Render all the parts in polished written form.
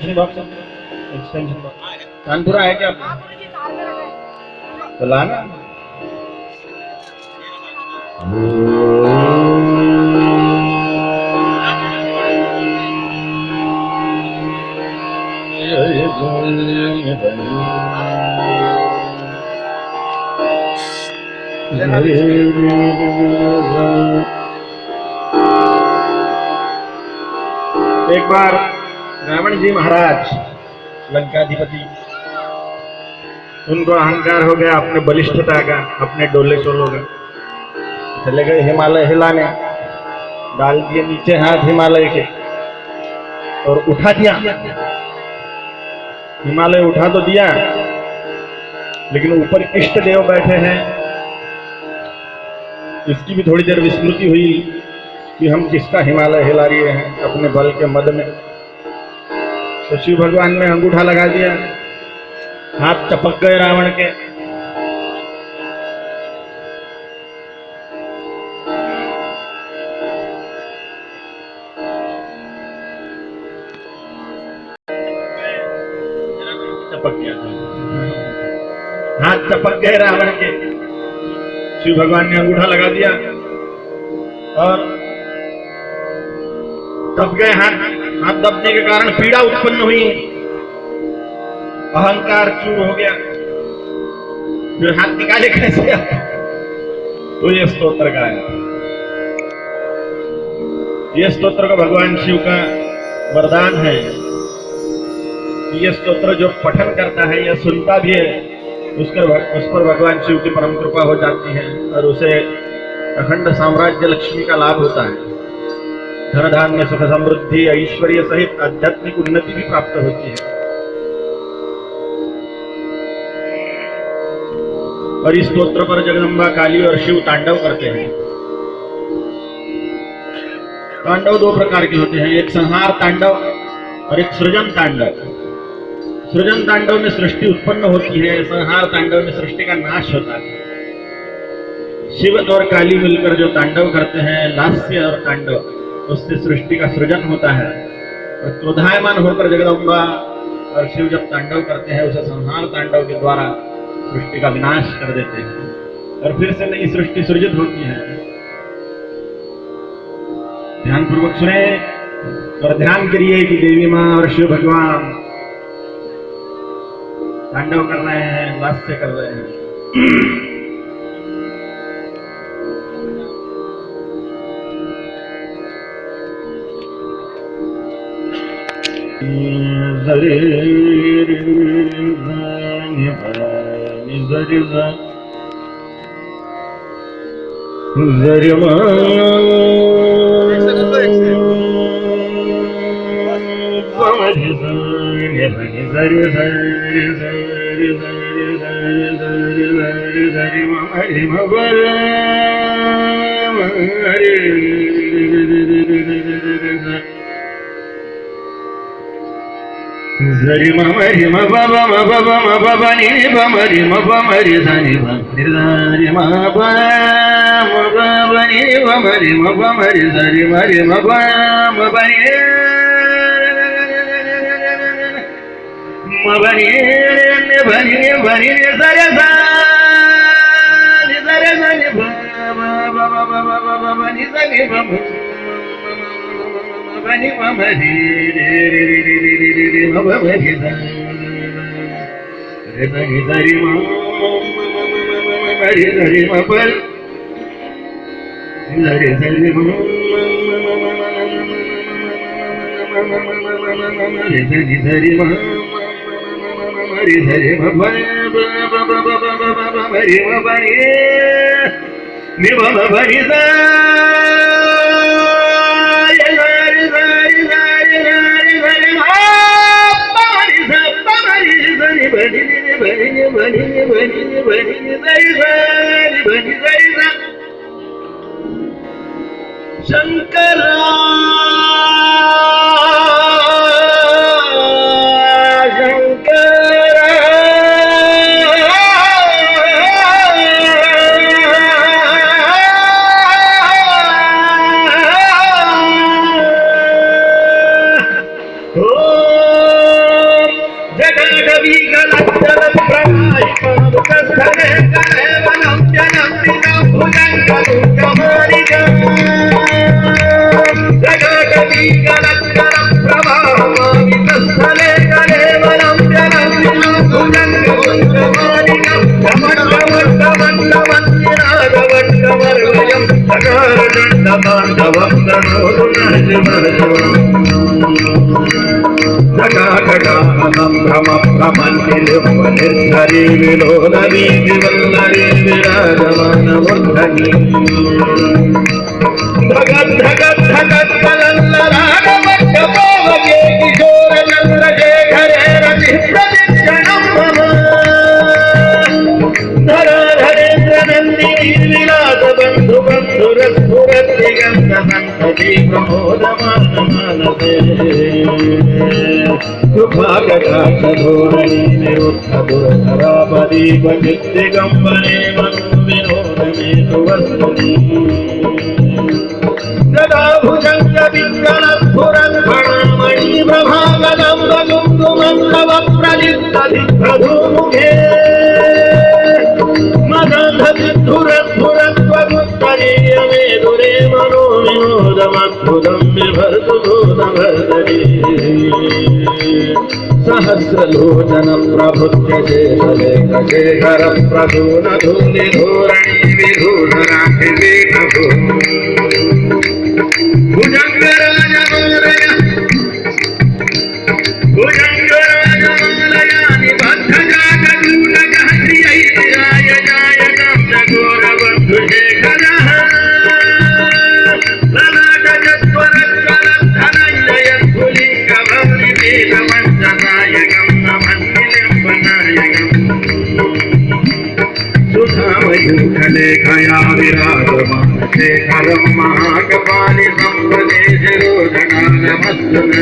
Box extension box Kanpura है क्या आपका? तो लाना। एक बार रावण जी महाराज लंकाधिपति, उनको अहंकार हो गया अपने बलिष्ठता का, अपने डोले सोलों का। चले गए हिमालय हिलाने, डाल दिए नीचे हाथ हिमालय के और उठा दिया। हिमालय उठा तो दिया, लेकिन ऊपर इष्ट देव बैठे हैं। इसकी भी थोड़ी देर विस्मृति हुई कि हम किसका हिमालय हिला रहे हैं अपने बल के मद में। तो शिव भगवान ने अंगूठा लगा दिया, हाथ चपक गए रावण के। चपक गया, हाथ चपक गए रावण के। शिव भगवान ने अंगूठा लगा दिया और दब गए हाथ। हाथ दबने के कारण पीड़ा उत्पन्न हुई, अहंकार चूर हो गया। फिर हाथ निकाले कैसे? तो ये स्तोत्र का है। ये स्तोत्र का भगवान शिव का वरदान है। ये स्तोत्र जो पठन करता है या सुनता भी है, उस पर भगवान शिव की परम कृपा हो जाती है और उसे अखंड साम्राज्य लक्ष्मी का लाभ होता है। धन धान्य सुख समृद्धि ऐश्वर्य सहित आध्यात्मिक उन्नति भी प्राप्त होती है। और इस स्तोत्र पर जगदम्बा काली और शिव तांडव करते हैं। तांडव दो प्रकार के होते हैं, एक संहार तांडव और एक सृजन तांडव। सृजन तांडव में सृष्टि उत्पन्न होती है, संहार तांडव में सृष्टि का नाश होता है। शिव और काली मिलकर जो तांडव करते हैं, लास्य और तांडव, उससे सृष्टि का सृजन होता है। और क्रोधायमान होकर जगदम्बा और शिव जब तांडव करते हैं, उसे संहार तांडव के द्वारा सृष्टि का विनाश कर देते हैं और फिर से नई सृष्टि सृजित होती है। ध्यान पूर्वक सुने और ध्यान करिए कि देवी मां और शिव भगवान तांडव कर रहे हैं, लास्य कर रहे हैं। Zari mama ri ma ba ba ma ba ba ma ba ba ni ba ma ri ma ba ma ri sa ni ba ri ma ba ni ba ma ri ma ba ma ri sa ri ma ba ni ma ba ni ba ni ba ni sa re sa ni sa re sa ni ba ba ba ba ba ba ba ni sa ni ba Bani mama di mama di re bani dari mama di dari mama dari dari mama dari dari mama dari dari mama bari bari ni mama bari Shankara Shankara Hari విలోలరి వివల్లరి విరాజమానమూర్ధని Bhagat Bhagat Bhagat కలల్లరాగవట్ట పోవగే కిశోర చంద్రశేఖరే రతి ప్రతిక్షణం మమ ధరాధరేంద్ర నందిని విలాస బంధు బంధురస్ఫురత్ దిగంత సంతతి ప్రమోదమాన మానసే కృపాకటాక్షధోరణి నిరుద్ధ దురధరాపదీపచిత్తిగంబరే మను వినోదమే సువస్తుని గదాభుజంగ విజ్ఞన స్ఫురన్మణి ప్రభాగదంబ కుంకుమంతవ ప్రజిత్తధిప్రధూముఖే మదధవిద్ధురస్ఫురత్వగుత్తరీయమే దురే మనో వినోదమద్భుతం విభర్తు భూతభర్తరీ సహస్రలోచన ప్రభుత్య శేషలేఖ శేఖర ప్రసూన ధూలి ధోరణి విధూషణాక్షిపీఠ భుజంగరాజమాలయ భుజంగరాజమాలయ నిబద్ధజాగూఢ శ్రియైరాయ జాయకం జగోరబంధు శేఖర లలాటజత్వరజ్వలద్ధనంజయ పులింగ భౌలి వేదవంచనాయకం నమన్నిలింబనాయకం సుధామయూఖలేఖయా విరాజమాన శేఖరం మహాకపాలి సంపదే శిరోధనానమస్తునః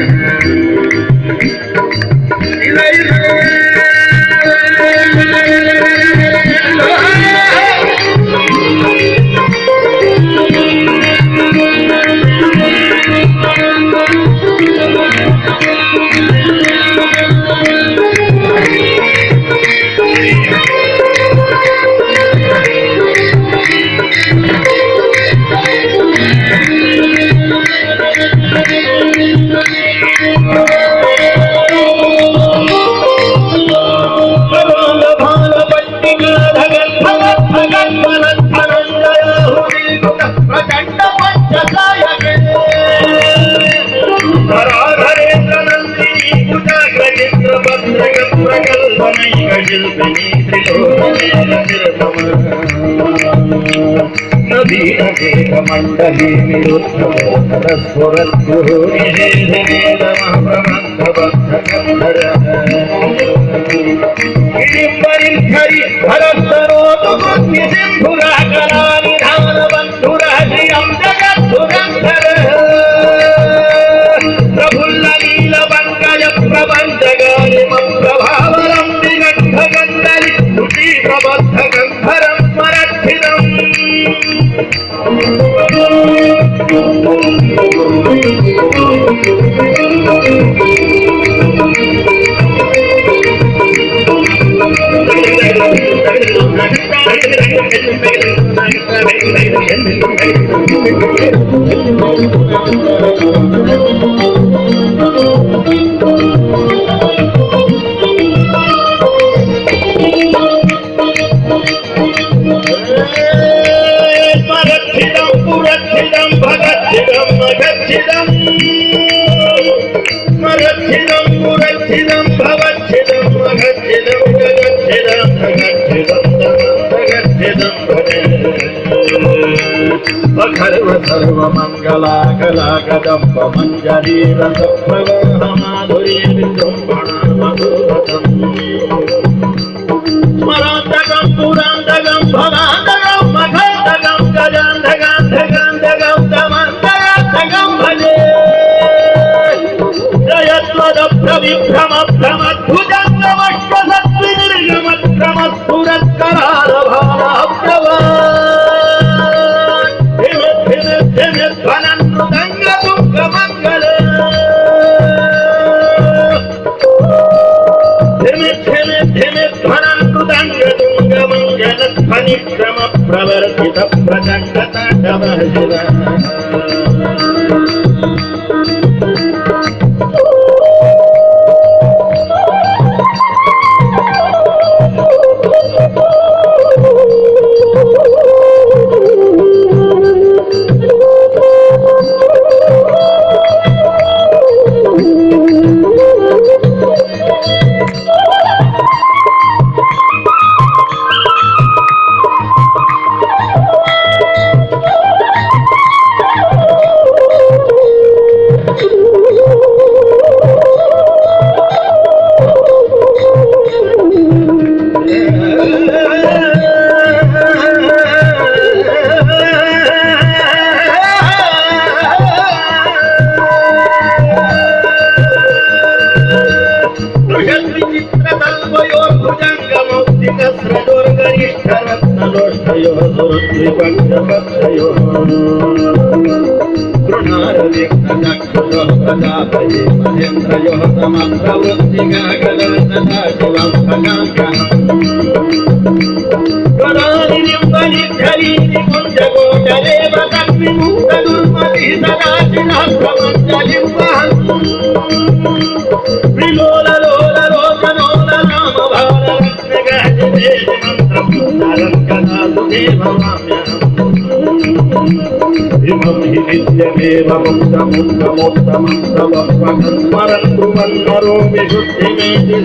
మండలి నిరుద్ధరి భరతరోతు ప్రఫుల్ల నీల పంకజ ప్రపంచగాలిమ ప్రభావరం విగంధగంధలి శృతి ప్రబద్ధ గంధరం స్మరక్షితం सर्वमङ्गलाकलाकदम्ब मञ्जरी रसप्रवाह माधुरी विजृम्भणा मधुरतम् स्मरान्तकं पुरान्तकं भवान्तकं मघान्तकं गजान्तकान्तकान्तकं तमन्तकान्तकं भजे जयत्वदप्रविभ्रमभ्रमद्भुजङ्गमश्वसत्विनिर्गमक्रमस्फुरत्करालभावप्रभा धिमे परिक्रम प्रवर्तित प्रचंड तांडव शिव स्मरन् ब्रुवन्नरो विशुद्धिमेति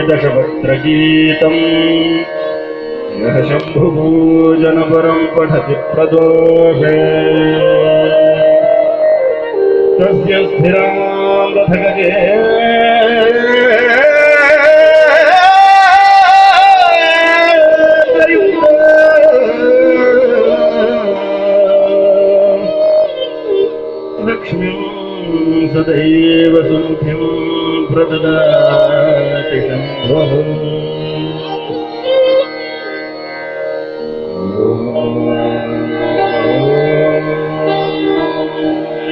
दशवक्त्रगीतम् यः शम्भुभोजनपरं पठति प्रदोषे तस्य स्थिराङ्गथगजे लक्ष्मीं सदैव सुमुखीं प्रददाति शम्भुः।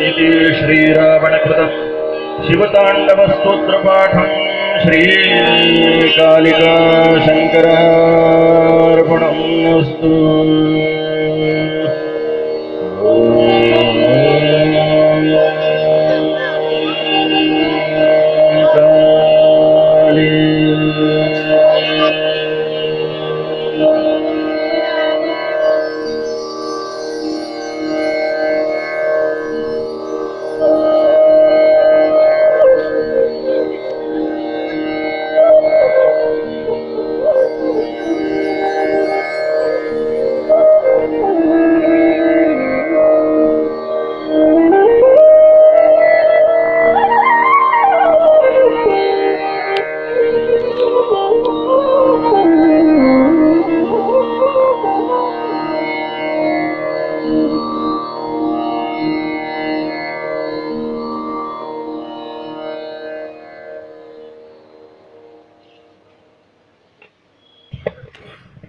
इति श्रीरावणकृतं शिवताण्डवस्तोत्रपाठं श्रीकालिका शङ्करार्पणमस्तु।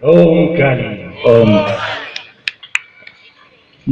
ओम काली ओम।